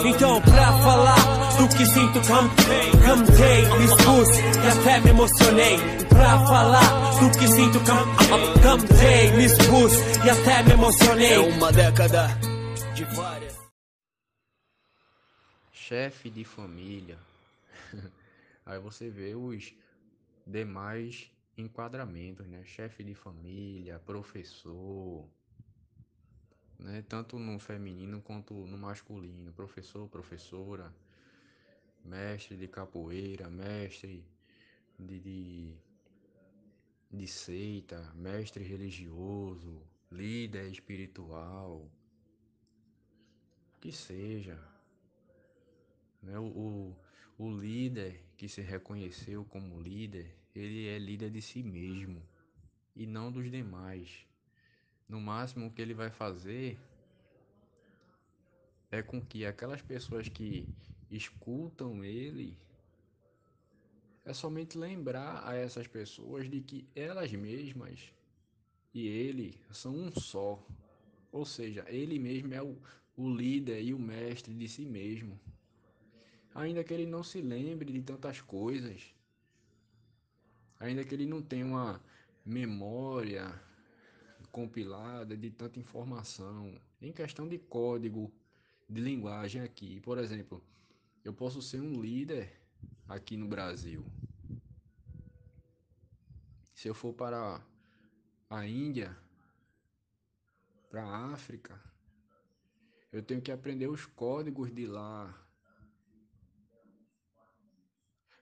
Então pra falar do que sinto, cantei, me expus e até me emocionei. Pra falar do que sinto, cantei, me expus e até me emocionei. É uma década de várias. Chefe de família. Aí você vê os demais enquadramentos, né? Chefe de família, professor, né? Tanto no feminino quanto no masculino. Professor, professora, mestre de capoeira, mestre de, de, de seita, mestre religioso, líder espiritual, que seja, né? O líder que se reconheceu como líder, ele é líder de si mesmo e não dos demais. No máximo, o que ele vai fazer é com que aquelas pessoas que escutam ele, é somente lembrar a essas pessoas de que elas mesmas e ele são um só. Ou seja, ele mesmo é o líder e o mestre de si mesmo. Ainda que ele não se lembre de tantas coisas, ainda que ele não tenha uma memória compilada de tanta informação, em questão de código de linguagem aqui. Por exemplo, eu posso ser um líder aqui no Brasil. Se eu for para a Índia, para a África, eu tenho que aprender os códigos de lá.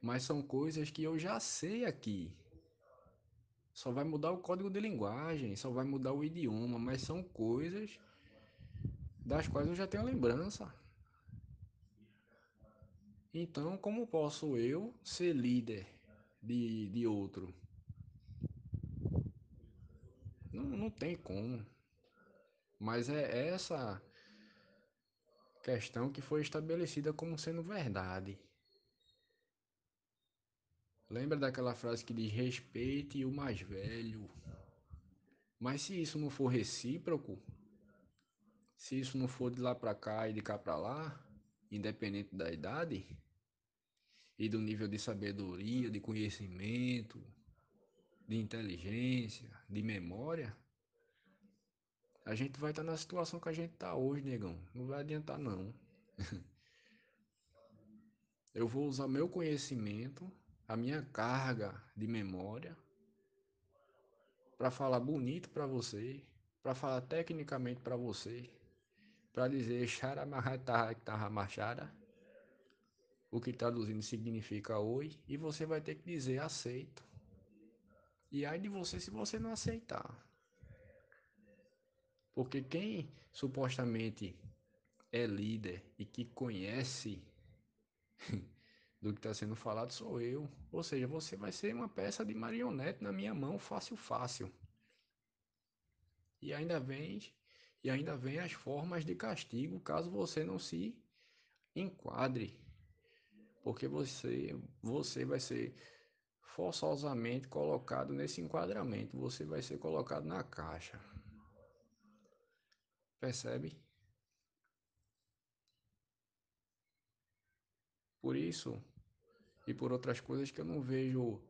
Mas são coisas que eu já sei aqui. Só vai mudar o código de linguagem, só vai mudar o idioma, mas são coisas das quais eu já tenho lembrança. Então, como posso eu ser líder de outro? Não tem como. Mas é essa questão que foi estabelecida como sendo verdade. Lembra daquela frase que diz respeite o mais velho? Mas se isso não for recíproco, se isso não for de lá para cá e de cá para lá, independente da idade e do nível de sabedoria, de conhecimento, de inteligência, de memória, a gente vai estar na situação que a gente está hoje, negão. Não vai adiantar não. Eu vou usar meu conhecimento, a minha carga de memória, para falar bonito para você, para falar tecnicamente para você, para dizer xaramarratarramarachara, o que traduzindo significa oi, e você vai ter que dizer aceito. E ai de você se você não aceitar. Porque quem supostamente é líder e que conhece do que está sendo falado sou eu. Ou seja, você vai ser uma peça de marionete na minha mão, fácil, fácil. E ainda vem as formas de castigo caso você não se enquadre. Porque você vai ser forçosamente colocado nesse enquadramento. Você vai ser colocado na caixa. Percebe? Por isso e por outras coisas que eu não vejo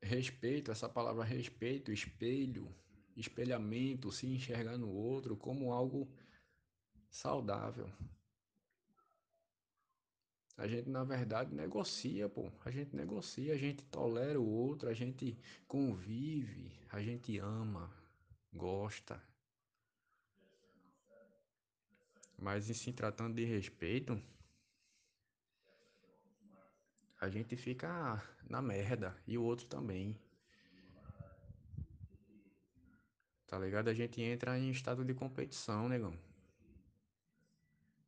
respeito, essa palavra respeito, espelho, espelhamento, se enxergar no outro como algo saudável. A gente, na verdade, negocia, pô. A gente negocia, a gente tolera o outro, a gente convive, a gente ama, gosta. Mas em se tratando de respeito, a gente fica na merda e o outro também. Tá ligado? A gente entra em estado de competição, negão.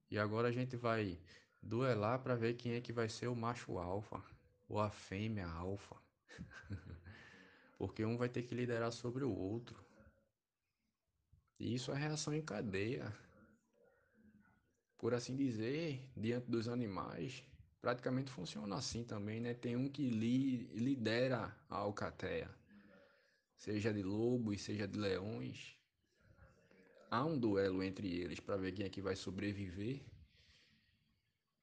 E agora a gente vai duelar pra ver quem é que vai ser o macho alfa ou a fêmea alfa. Porque um vai ter que liderar sobre o outro. E isso é reação em cadeia. Por assim dizer, diante dos animais, praticamente funciona assim também, né? Tem um que lidera a alcateia, seja de lobos, seja de leões. Há um duelo entre eles para ver quem é que vai sobreviver.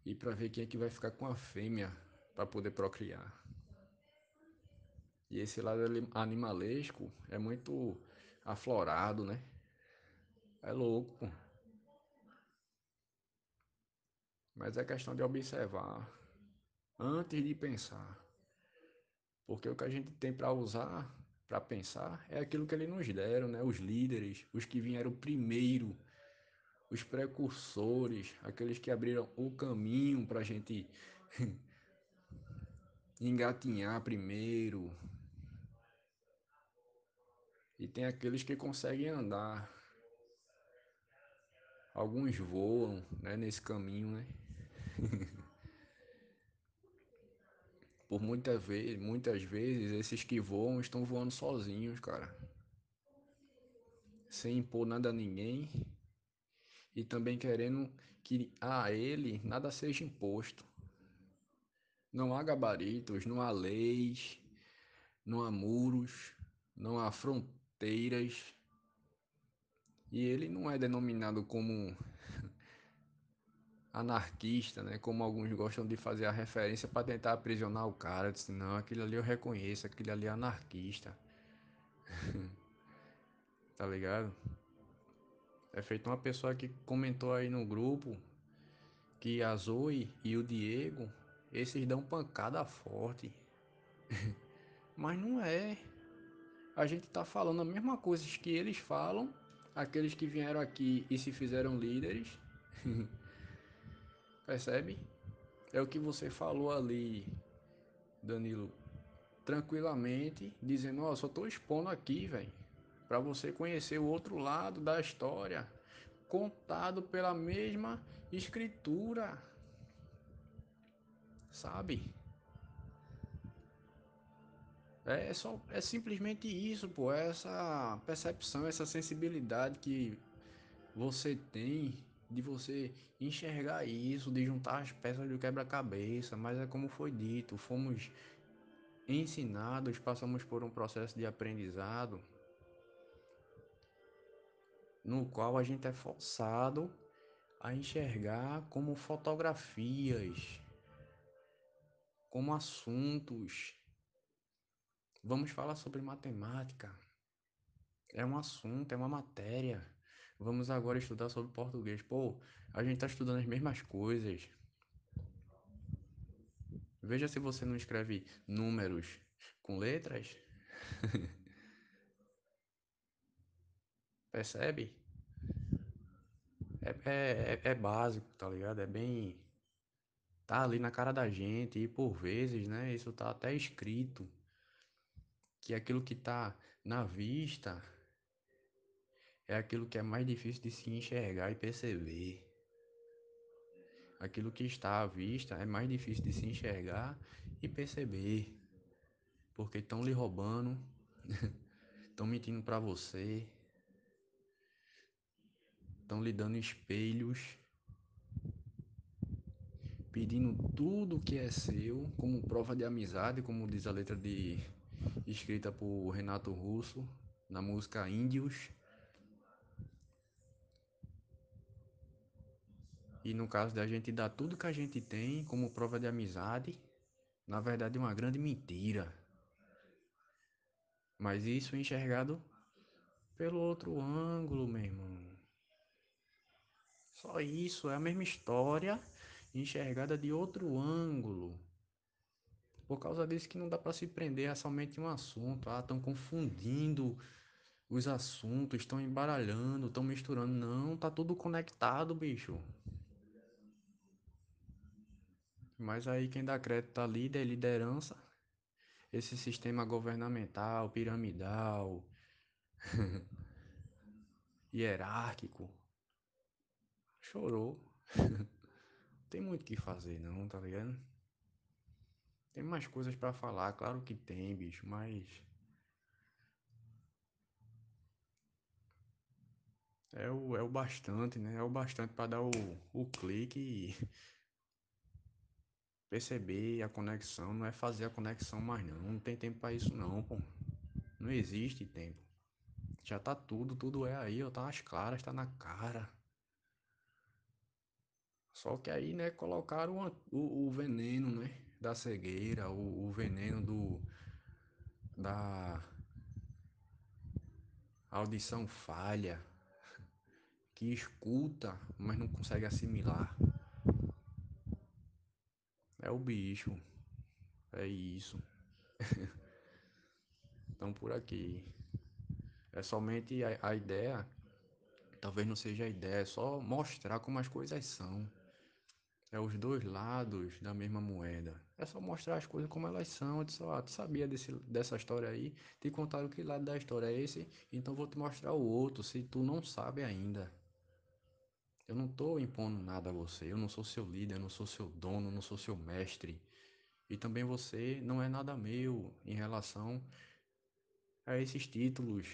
e para ver quem é que vai ficar com a fêmea para poder procriar. E esse lado animalesco é muito aflorado, né? É louco, pô. Mas é questão de observar antes de pensar. Porque o que a gente tem para usar, para pensar, é aquilo que eles nos deram, né? Os líderes, os que vieram primeiro, os precursores, aqueles que abriram o caminho para a gente engatinhar primeiro. E tem aqueles que conseguem andar. Alguns voam, né, nesse caminho, né? Por muitas vezes, esses que voam estão voando sozinhos, cara. Sem impor nada a ninguém e também querendo que a ele nada seja imposto. Não há gabaritos, não há leis, não há muros, não há fronteiras. E ele não é denominado como anarquista, né? Como alguns gostam de fazer a referência para tentar aprisionar o cara. Disse, não, aquele ali eu reconheço, aquele ali é anarquista, tá ligado? É feito uma pessoa que comentou aí no grupo que a Zoe e o Diego, esses dão pancada forte. Mas não é. A gente tá falando a mesma coisa que eles falam, aqueles que vieram aqui e se fizeram líderes. Percebe? É o que você falou ali, Danilo, tranquilamente, dizendo, ó, só tô expondo aqui, velho, para você conhecer o outro lado da história, contado pela mesma escritura, sabe? É simplesmente isso, pô, é essa percepção, essa sensibilidade que você tem de você enxergar isso, de juntar as peças do quebra-cabeça, mas é como foi dito, fomos ensinados, passamos por um processo de aprendizado no qual a gente é forçado a enxergar como fotografias, como assuntos. Vamos falar sobre matemática. É um assunto, é uma matéria. Vamos agora estudar sobre português. Pô, a gente tá estudando as mesmas coisas. Veja se você não escreve números com letras. Percebe? É básico, tá ligado? É bem. Tá ali na cara da gente. E por vezes, né? Isso tá até escrito. Que aquilo que tá na vista é aquilo que é mais difícil de se enxergar e perceber. Aquilo que está à vista é mais difícil de se enxergar e perceber. Porque estão lhe roubando, estão mentindo para você, estão lhe dando espelhos, pedindo tudo que é seu como prova de amizade, como diz a letra de escrita por Renato Russo na música Índios. E no caso da gente dar tudo que a gente tem como prova de amizade, na verdade é uma grande mentira. Mas isso é enxergado pelo outro ângulo, meu irmão. Só isso, é a mesma história enxergada de outro ângulo. Por causa disso que não dá para se prender a somente um assunto. Ah, estão confundindo os assuntos, estão embaralhando, estão misturando. Não, tá tudo conectado, bicho. Mas aí quem dá crédito à líder, liderança, esse sistema governamental, piramidal, hierárquico, chorou. Tem muito o que fazer, não, tá ligado? Tem mais coisas pra falar, claro que tem, bicho, mas é o bastante, né? É o bastante pra dar o clique e perceber a conexão. Não é fazer a conexão mais, não. Não tem tempo pra isso, não, pô. Não existe tempo. Já tá tudo é aí, ó. Tá às claras, tá na cara. Só que aí, né, colocaram o veneno, né, da cegueira, o veneno da audição falha, que escuta, mas não consegue assimilar. É o bicho, é isso. Então por aqui. É somente a ideia, talvez não seja a ideia, é só mostrar como as coisas são. É os dois lados da mesma moeda. É só mostrar as coisas como elas são. Eu disse, ó, tu sabia dessa história aí? Te contaram que lado da história é esse, então vou te mostrar o outro, se tu não sabe ainda. Eu não tô impondo nada a você, eu não sou seu líder, eu não sou seu dono, eu não sou seu mestre. E também você não é nada meu em relação a esses títulos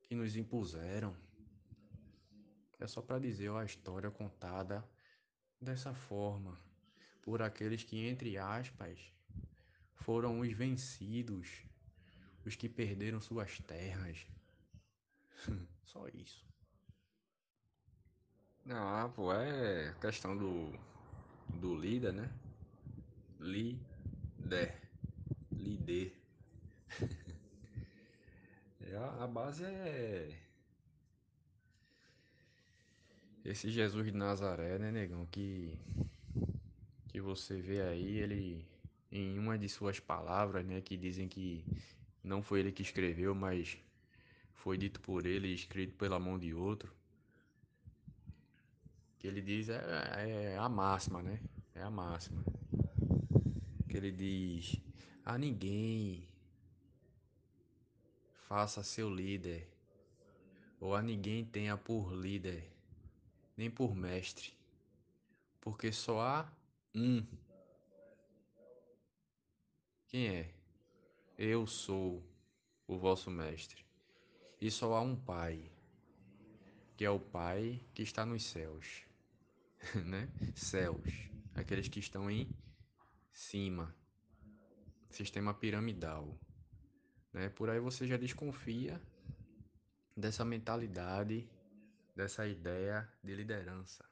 que nos impuseram. É só para dizer, ó, a história contada dessa forma, por aqueles que, entre aspas, foram os vencidos, os que perderam suas terras. Só isso. Ah, pô, é questão do líder, né? Líder. Líder. A base é esse Jesus de Nazaré, né, negão? Que você vê aí, ele, em uma de suas palavras, né, que dizem que não foi ele que escreveu, mas foi dito por ele e escrito pela mão de outro, que ele diz é a máxima, né? É a máxima. Que ele diz: a ninguém faça seu líder, ou a ninguém tenha por líder, nem por mestre, porque só há um. Quem é? Eu sou o vosso mestre. E só há um Pai, que é o Pai que está nos céus, né? Céus, aqueles que estão em cima, sistema piramidal, né? Por aí você já desconfia dessa mentalidade, dessa ideia de liderança.